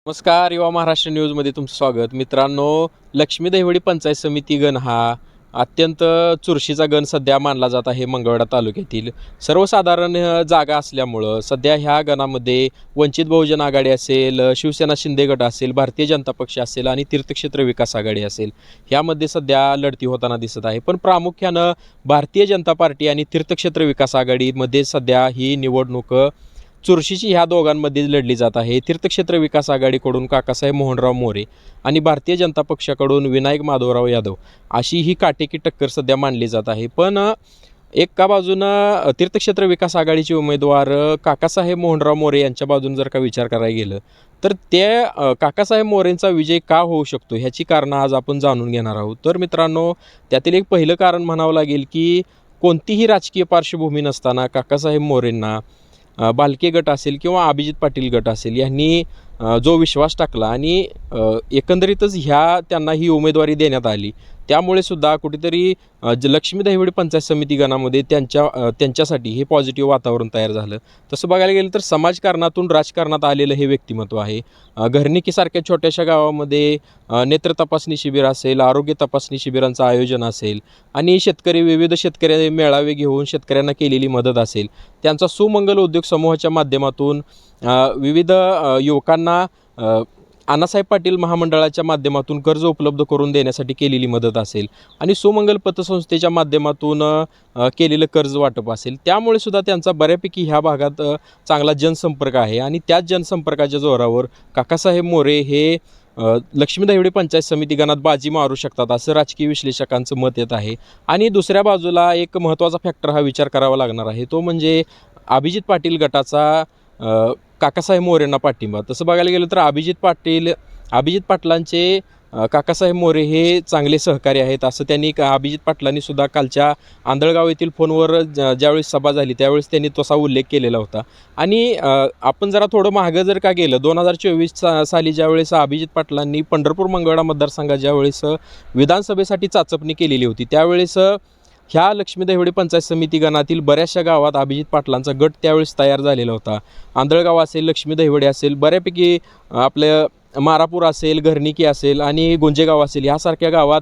नमस्कार, युवा महाराष्ट्र न्यूजमध्ये तुमचं स्वागत. मित्रांनो, लक्ष्मी दहिवडी पंचायत समिती गण हा अत्यंत चुरशीचा गण सध्या मानला जात आहे. मंगळवेढा तालुक्यातील सर्वसाधारण जागा असल्यामुळं सध्या ह्या गणामध्ये वंचित बहुजन आघाडी असेल, शिवसेना शिंदे गट असेल, भारतीय जनता पक्ष असेल आणि तीर्थक्षेत्र विकास आघाडी असेल, ह्यामध्ये सध्या लढती होताना दिसत आहे. पण प्रामुख्यानं भारतीय जनता पार्टी आणि तीर्थक्षेत्र विकास आघाडीमध्ये सध्या ही निवडणूक चुरशीची ह्या दोघांमध्ये लढली जात आहे. तीर्थक्षेत्र विकास आघाडीकडून काकासाहेब मोहनराव मोरे आणि भारतीय जनता पक्षाकडून विनायक माधवराव यादव अशी ही काटेकी टक्कर सध्या मानली जात आहे. पण एका बाजूनं तीर्थक्षेत्र विकास आघाडीचे उमेदवार काकासाहेब मोहनराव मोरे यांच्या बाजून जर का विचार करायला गेलं तर ते काकासाहेब मोरेंचा विजय का होऊ शकतो ह्याची कारणं आज आपण जाणून घेणार आहोत. तर मित्रांनो, त्यातील एक पहिलं कारण म्हणावं लागेल की कोणतीही राजकीय पार्श्वभूमी नसताना काकासाहेब मोरेंना बालके गट असेल किंवा अभिजित पाटील गट असेल यांनी जो विश्वास टाकला आणि एकंदरीतच त्यांना ही उमेदवारी देण्यात आली, त्यामुळे सुद्धा कुठेतरी लक्ष्मी दहिवडी पंचायत समिती गणामध्ये त्यांच्यासाठी हे पॉझिटिव्ह वातावरण तयार झालं. तसं बघायला गेलं तर समाजकारणातून राजकारणात आलेलं हे व्यक्तिमत्व आहे. घरणिकीसारख्या छोट्याशा गावामध्ये नेत्र तपासणी शिबिर असेल, आरोग्य तपासणी शिबिरांचं आयोजन असेल आणि विविध शेतकरी मेळावे घेऊन शेतकऱ्यांना केलेली मदत असेल, त्यांचा सुमंगल उद्योग समूहाच्या माध्यमातून विविध युवकांना अण्णासाहेब पाटील महामंडळाच्या माध्यमातून कर्ज उपलब्ध करून देण्यासाठी केलेली मदत असेल आणि सुमंगल पतसंस्थेच्या माध्यमातून केलेलं कर्ज वाटप असेल, त्यामुळे सुद्धा त्यांचा बऱ्यापैकी ह्या भागात चांगला जनसंपर्क आहे आणि त्याच जनसंपर्काच्या जोरावर काकासाहेब मोरे हे लक्ष्मी दहिवडी पंचायत समिती गणात बाजी मारू शकतात असं राजकीय विश्लेषकांचं मत येत आहे. आणि दुसऱ्या बाजूला एक महत्त्वाचा फॅक्टर हा विचार करावा लागणार आहे, तो म्हणजे अभिजित पाटील गटाचा काकासाहेब मोरेंना पाठिंबा. तसं बघायला गेलं तर अभिजित पाटलांचे काकासाहेब मोरे हे चांगले सहकारी आहेत असं त्यांनी अभिजित पाटलांनी सुद्धा कालच्या आंधळगाव येथील फोनवर ज्यावेळेस सभा झाली त्यावेळेस त्यांनी तसा उल्लेख केलेला होता. आणि आपण जरा थोडं मागं जर का गेलं 2024 साली ज्यावेळेस अभिजित पाटलांनी पंढरपूर मंगळवेढा मतदारसंघात ज्यावेळेस विधानसभेसाठी चाचपणी केलेली होती, त्यावेळेस ह्या लक्ष्मी दहिवडी पंचायत समिती गणातील बऱ्याचशा गावात अभिजित पाटलांचा गट त्यावेळेस तयार झालेला होता. आंधळगाव असेल, लक्ष्मी दहिवडी असेल, बऱ्यापैकी आपल्या मारापूर असेल, घरणिकी असेल आणि गुंजेगाव असेल ह्यासारख्या गावात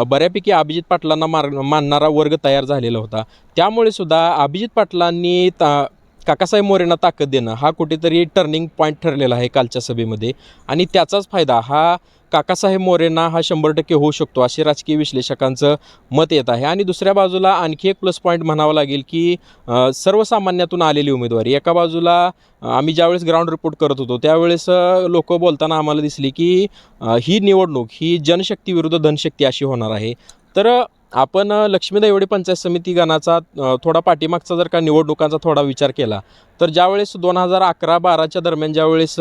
बऱ्यापैकी अभिजित पाटलांना मानणारा वर्ग तयार झालेला होता. त्यामुळे सुद्धा अभिजित पाटलांनी काकासाहेब मोरेंना ताकद देणं हा कुठेतरी टर्निंग पॉईंट ठरलेला आहे कालच्या सभेमध्ये आणि त्याचाच फायदा हा काकासाहेब मोरेंना हा 100% होऊ शकतो असे राजकीय विश्लेषकांचं मत येत आहे. आणि दुसऱ्या बाजूला आणखी एक प्लस पॉईंट म्हणावं लागेल की सर्वसामान्यातून आलेली उमेदवारी. एका बाजूला आम्ही ज्यावेळेस ग्राउंड रिपोर्ट करत होतो त्यावेळेस लोक बोलताना आम्हाला दिसली की ही निवडणूक ही जनशक्ती विरुद्ध धनशक्ती अशी होणार आहे. तर आपण लक्ष्मी दहिवडी पंचायत समिती गणाचा थोडा पाठीमागचा जर का निवडणुकांचा थोडा विचार केला तर ज्यावेळेस 2011-12च्या दरम्यान ज्यावेळेस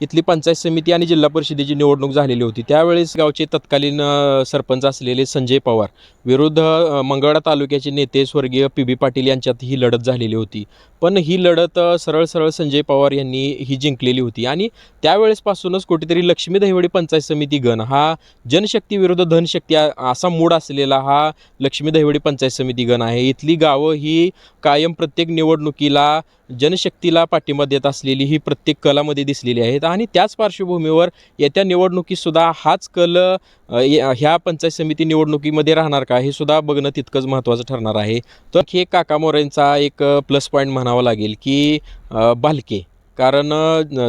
इथली पंचायत समिती आणि जिल्हा परिषदेची निवडणूक झालेली होती त्यावेळेस गावचे तत्कालीन सरपंच असलेले संजय पवार विरुद्ध मंगळवेढा तालुक्याचे नेते स्वर्गीय पी पाटील यांच्यात ही लढत झालेली होती. पण ही लढत सरळ संजय पवार यांनी ही जिंकलेली होती आणि त्यावेळेसपासूनच कुठेतरी लक्ष्मी दहिवडी पंचायत समिती गण हा जनशक्ती विरुद्ध धनशक्ती असा मूड असलेला हा लक्ष्मी दहिवडी पंचायत समिती गण आहे. इथली गावं ही कायम प्रत्येक निवडणुकीला जनशक्तीला पाठिंबा देत असलेली ही प्रत्येक कलामध्ये दिसलेली आहेत आणि त्याच पार्श्वभूमीवर येत्या निवडणुकीतसुद्धा हाच कल ह्या पंचायत समिती निवडणुकीमध्ये राहणार का हे सुद्धा बघणं तितकंच महत्त्वाचं ठरणार आहे. तर हे काका मोरेंचा एक प्लस पॉईंट म्हणावा लागेल की भालके, कारण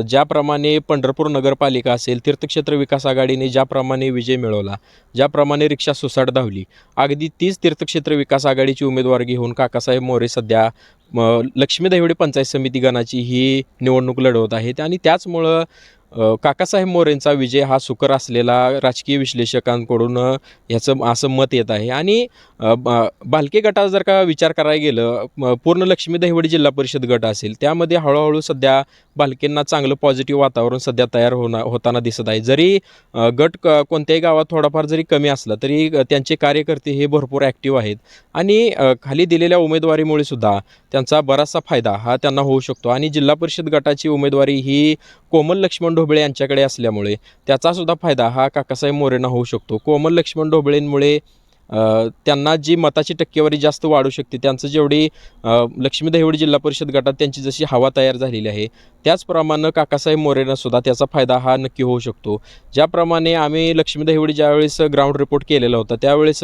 ज्याप्रमाणे पंढरपूर नगरपालिका असेल, तीर्थक्षेत्र विकास आघाडीने ज्याप्रमाणे विजय मिळवला, ज्याप्रमाणे रिक्षा सुसाट धावली, अगदी तीच तीर्थक्षेत्र विकास आघाडीची उमेदवार घेऊन काकासाहेब मोरे सध्या लक्ष्मी दहिवडी पंचायत समिती गणाची ही निवडणूक लढवत आहेत आणि त्याचमुळं काकासाहेब मोरेंचा विजय हा सुकर असलेला राजकीय विश्लेषकांकडून ह्याचं असं मत येत आहे. आणि भालके गटाचा जर का विचार करायला गेलं, पूर्ण लक्ष्मी दहिवडी जिल्हा परिषद गट असेल त्यामध्ये हळूहळू सध्या भालकेंना चांगलं पॉझिटिव्ह वातावरण सध्या तयार होताना दिसत आहे. जरी गट कोणत्याही गावात थोडाफार जरी कमी असला तरी त्यांचे कार्यकर्ते हे भरपूर ॲक्टिव्ह आहेत आणि खाली दिलेल्या उमेदवारीमुळे सुद्धा त्यांचा बराचसा फायदा हा त्यांना होऊ शकतो. आणि जिल्हा परिषद गटाची उमेदवारी ही कोमल लक्ष्मण ढोबळे यांच्याकडे असल्यामुळे त्याचासुद्धा फायदा हा काकासाहेब मोरेंना होऊ शकतो. कोमल लक्ष्मण ढोबळेंमुळे त्यांना जी मताची टक्केवारी जास्त वाढू शकते, त्यांचं जेवढी लक्ष्मी दहिवडी जिल्हा परिषद गटात त्यांची जशी हवा तयार झालेली आहे, त्याचप्रमाणे काकासाहेब मोरेंना सुद्धा त्याचा फायदा हा नक्की होऊ शकतो. ज्याप्रमाणे आम्ही लक्ष्मी दहिवडी ज्यावेळेस ग्राउंड रिपोर्ट केलेला होता, त्यावेळेस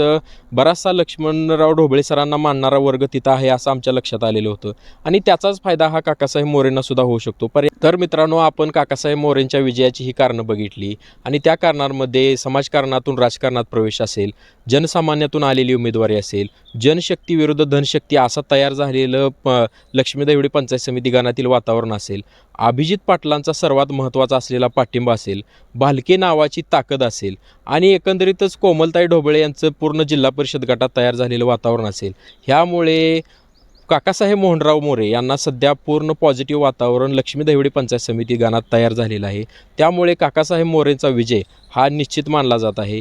बराचसा लक्ष्मणराव ढोबळे सरांना मानणारा वर्ग तिथं आहे असं आमच्या लक्षात आलेलं होतं आणि त्याचाच फायदा हा काकासाहेब मोरेंना सुद्धा होऊ शकतो. तर मित्रांनो, आपण काकासाहेब मोरेंच्या विजयाची ही कारणं बघितली आणि त्या कारणांमध्ये समाजकारणातून राजकारणात प्रवेश असेल, जनसामान्यातून आलेली उमेदवारी असेल, जनशक्ती विरुद्ध धनशक्ती असा तयार झालेलं लक्ष्मी दहिवडी पंचायत समिती गणातील वातावरण असेल, अभिजित पाटलांचा सर्वात महत्त्वाचा असलेला पाठिंबा असेल, भालके नावाची ताकद असेल आणि एकंदरीतच कोमलताई ढोबळे यांचं पूर्ण जिल्हा परिषद गटात तयार झालेलं वातावरण असेल, ह्यामुळे काकासाहेब मोहनराव मोरे यांना सध्या पूर्ण पॉझिटिव्ह वातावरण लक्ष्मी दहिवडी पंचायत समिती गणात तयार झालेलं आहे. त्यामुळे काकासाहेब मोरेंचा विजय हा निश्चित मानला जात आहे.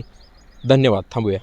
धन्यवाद. थांबूया.